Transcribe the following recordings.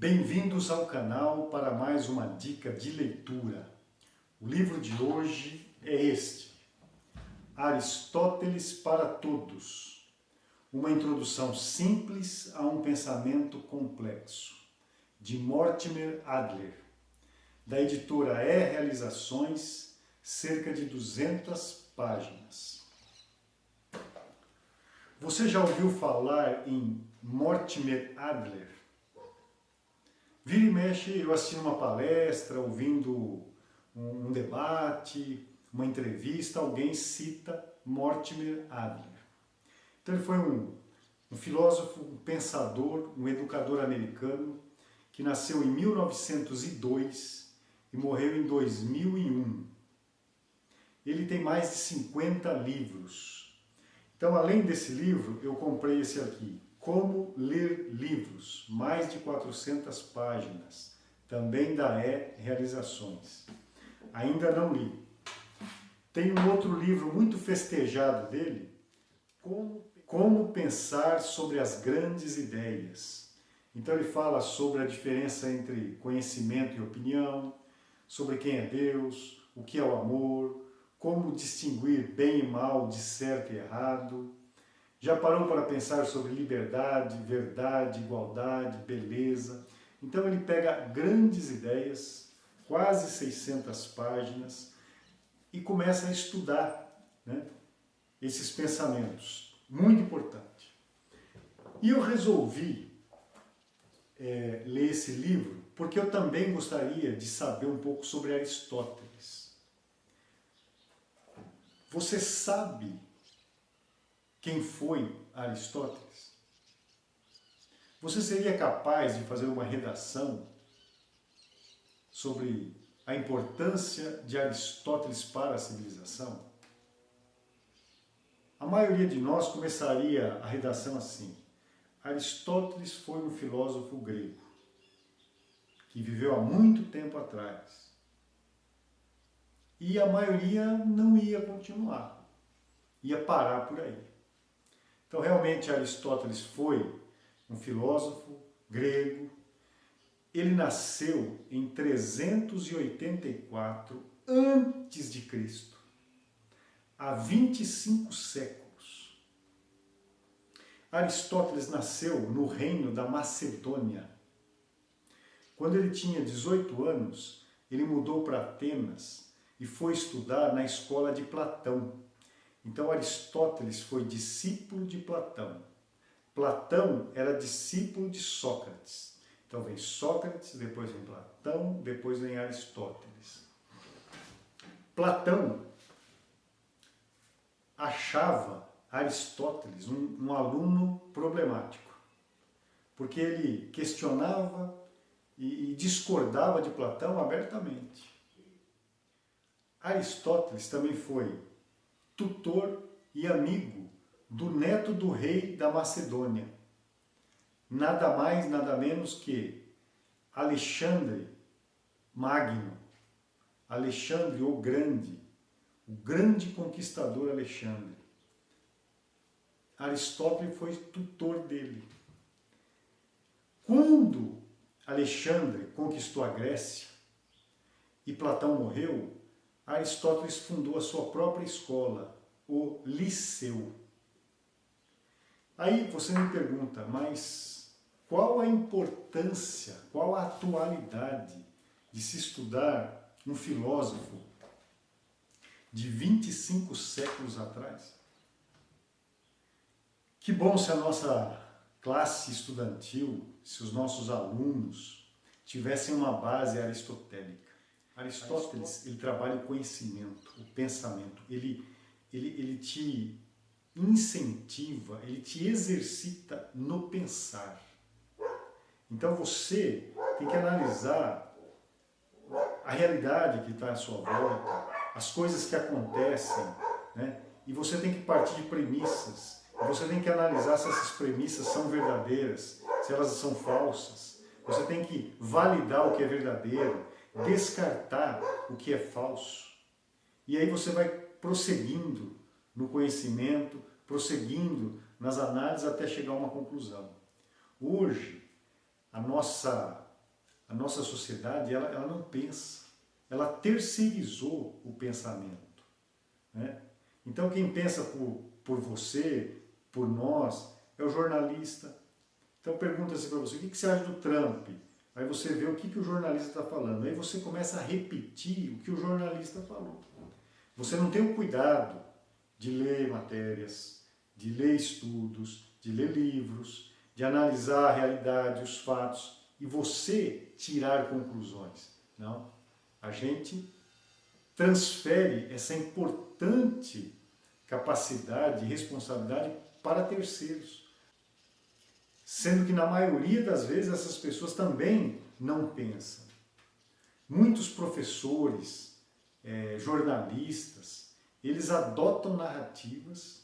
Bem-vindos ao canal para mais uma dica de leitura. O livro de hoje é este, Aristóteles para Todos. Uma introdução simples a um pensamento complexo, de Mortimer Adler, da editora Realizações, cerca de 200 páginas. Você já ouviu falar em Mortimer Adler? Vira e mexe, eu assistindo uma palestra, ouvindo um debate, uma entrevista, alguém cita Mortimer Adler. Então ele foi um filósofo, um pensador, um educador americano que nasceu em 1902 e morreu em 2001. Ele tem mais de 50 livros. Então, além desse livro, eu comprei esse aqui, Como Ler Livros, mais de 400 páginas, também da Realizações. Ainda não li. Tem um outro livro muito festejado dele, Como Pensar sobre as Grandes Ideias. Então ele fala sobre a diferença entre conhecimento e opinião, sobre quem é Deus, o que é o amor, como distinguir bem e mal de certo e errado. Já parou para pensar sobre liberdade, verdade, igualdade, beleza? Então ele pega grandes ideias, quase 600 páginas, e começa a estudar, né, esses pensamentos. Muito importante. E eu resolvi ler esse livro porque eu também gostaria de saber um pouco sobre Aristóteles. Você sabe quem foi Aristóteles? Você seria capaz de fazer uma redação sobre a importância de Aristóteles para a civilização? A maioria de nós começaria a redação assim: Aristóteles foi um filósofo grego que viveu há muito tempo atrás. E a maioria não ia continuar, ia parar por aí. Então, realmente, Aristóteles foi um filósofo grego. Ele nasceu em 384 a.C., há 25 séculos. Aristóteles nasceu no reino da Macedônia. Quando ele tinha 18 anos, ele mudou para Atenas e foi estudar na escola de Platão. Então Aristóteles foi discípulo de Platão. Platão era discípulo de Sócrates. Então vem Sócrates, depois vem Platão, depois vem Aristóteles. Platão achava Aristóteles um aluno problemático, porque ele questionava e discordava de Platão abertamente. Aristóteles também foi tutor e amigo do neto do rei da Macedônia, nada mais, nada menos que Alexandre Magno, Alexandre o grande conquistador Alexandre. Aristóteles foi tutor dele. Quando Alexandre conquistou a Grécia e Platão morreu, Aristóteles fundou a sua própria escola, o Liceu. Aí você me pergunta, mas qual a importância, qual a atualidade de se estudar um filósofo de 25 séculos atrás? Que bom se a nossa classe estudantil, se os nossos alunos tivessem uma base aristotélica. Aristóteles, ele trabalha o conhecimento, o pensamento, ele te incentiva, ele te exercita no pensar. Então você tem que analisar a realidade que está à sua volta, as coisas que acontecem, né? E você tem que partir de premissas, você tem que analisar se essas premissas são verdadeiras, se elas são falsas, você tem que validar o que é verdadeiro, descartar o que é falso. E aí você vai prosseguindo no conhecimento, prosseguindo nas análises até chegar a uma conclusão. Hoje, a nossa a nossa sociedade, ela não pensa. Ela terceirizou o pensamento, né? Então quem pensa por você, por nós, é o jornalista. Então pergunta-se para você, o que você acha do Trump? Aí você vê o que o jornalista está falando. Aí você começa a repetir o que o jornalista falou. Você não tem o cuidado de ler matérias, de ler estudos, de ler livros, de analisar a realidade, os fatos, e você tirar conclusões. Não. A gente transfere essa importante capacidade e responsabilidade para terceiros. Sendo que na maioria das vezes essas pessoas também não pensam. Muitos professores, jornalistas, eles adotam narrativas,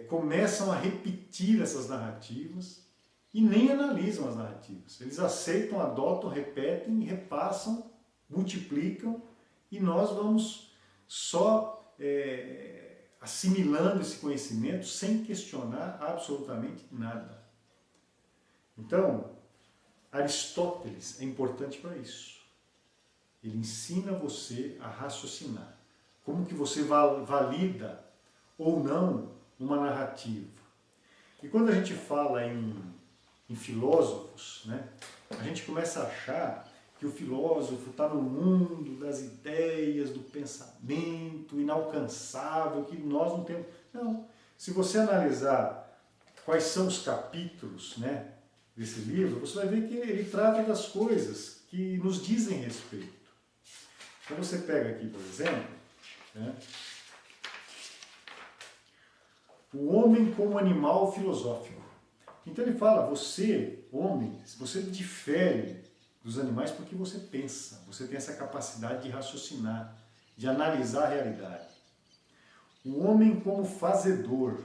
começam a repetir essas narrativas e nem analisam as narrativas. Eles aceitam, adotam, repetem, repassam, multiplicam e nós vamos só assimilando esse conhecimento sem questionar absolutamente nada. Então, Aristóteles é importante para isso. Ele ensina você a raciocinar. Como que você valida ou não uma narrativa. E quando a gente fala em filósofos, né, a gente começa a achar que o filósofo está no mundo das ideias, do pensamento inalcançável, que nós não temos. Não. Se você analisar quais são os capítulos, né, desse livro, você vai ver que ele trata das coisas que nos dizem respeito. Então você pega aqui, por exemplo, né, o homem como animal filosófico. Então ele fala, você, homem, você difere dos animais porque você pensa, você tem essa capacidade de raciocinar, de analisar a realidade. O homem como fazedor,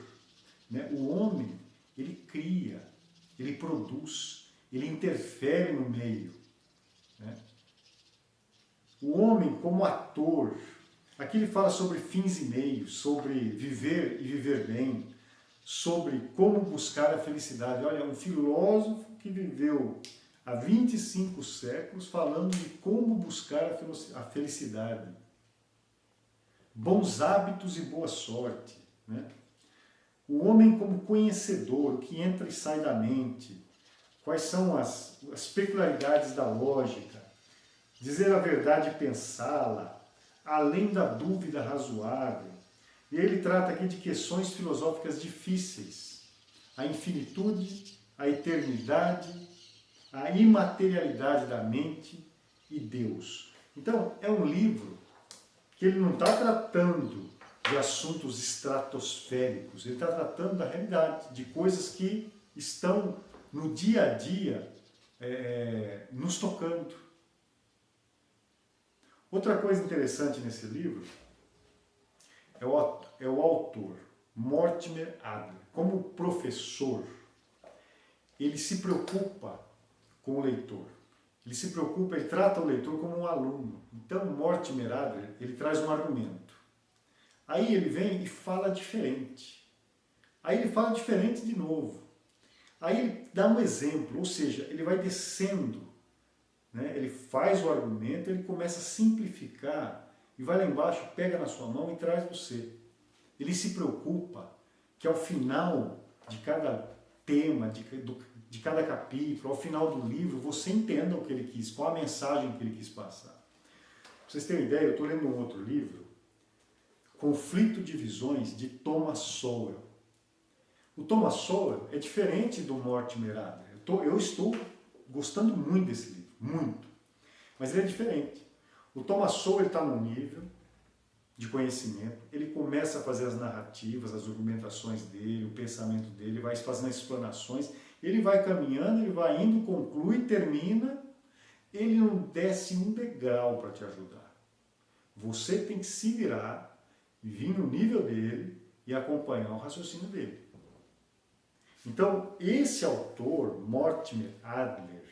né? O homem, ele cria, ele produz, ele interfere no meio, né? O homem como ator, aqui ele fala sobre fins e meios, sobre viver e viver bem, sobre como buscar a felicidade. Olha, um filósofo que viveu há 25 séculos falando de como buscar a felicidade. Bons hábitos e boa sorte, né? O homem como conhecedor, o que entra e sai da mente, quais são as peculiaridades da lógica, dizer a verdade e pensá-la, além da dúvida razoável. E ele trata aqui de questões filosóficas difíceis, a infinitude, a eternidade, a imaterialidade da mente e Deus. Então, é um livro que ele não está tratando de assuntos estratosféricos, ele está tratando da realidade, de coisas que estão no dia a dia nos tocando. Outra coisa interessante nesse livro é o autor, Mortimer Adler. Como professor, ele se preocupa com o leitor. Ele se preocupa, ele trata o leitor como um aluno. Então, Mortimer Adler, ele traz um argumento. Aí ele vem e fala diferente. Aí ele fala diferente de novo. Aí ele dá um exemplo, ou seja, ele vai descendo, né? Ele faz o argumento, ele começa a simplificar e vai lá embaixo, pega na sua mão e traz você. Ele se preocupa que ao final de cada tema, de cada capítulo, ao final do livro, você entenda o que ele quis, qual a mensagem que ele quis passar. Pra vocês terem ideia, eu estou lendo um outro livro, Conflito de Visões, de Thomas Sowell. O Thomas Sowell é diferente do Mortimer Adler. Eu estou gostando muito desse livro, muito. Mas ele é diferente. O Thomas Sowell está num nível de conhecimento, ele começa a fazer as narrativas, as argumentações dele, o pensamento dele, vai fazendo as explanações, ele vai caminhando, ele vai indo, conclui, termina, ele não desce um degrau para te ajudar. Você tem que se virar, vir no nível dele e acompanhar o raciocínio dele. Então, esse autor, Mortimer Adler,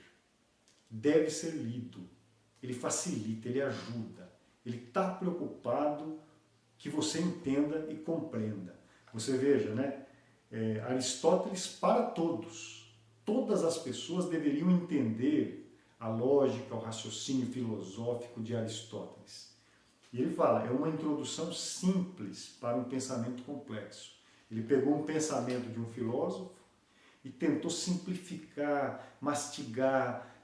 deve ser lido. Ele facilita, ele ajuda. Ele está preocupado que você entenda e compreenda. Você veja, né? Aristóteles para todos. Todas as pessoas deveriam entender a lógica, o raciocínio filosófico de Aristóteles. E ele fala, é uma introdução simples para um pensamento complexo. Ele pegou um pensamento de um filósofo e tentou simplificar, mastigar,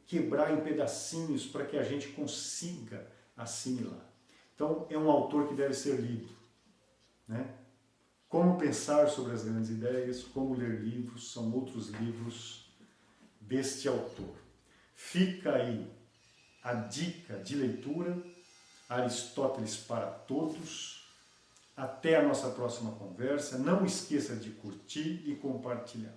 quebrar em pedacinhos para que a gente consiga assimilar. Então, é um autor que deve ser lido, né? Como pensar sobre as grandes ideias, como ler livros, são outros livros deste autor. Fica aí a dica de leitura, Aristóteles para todos. Até a nossa próxima conversa. Não esqueça de curtir e compartilhar.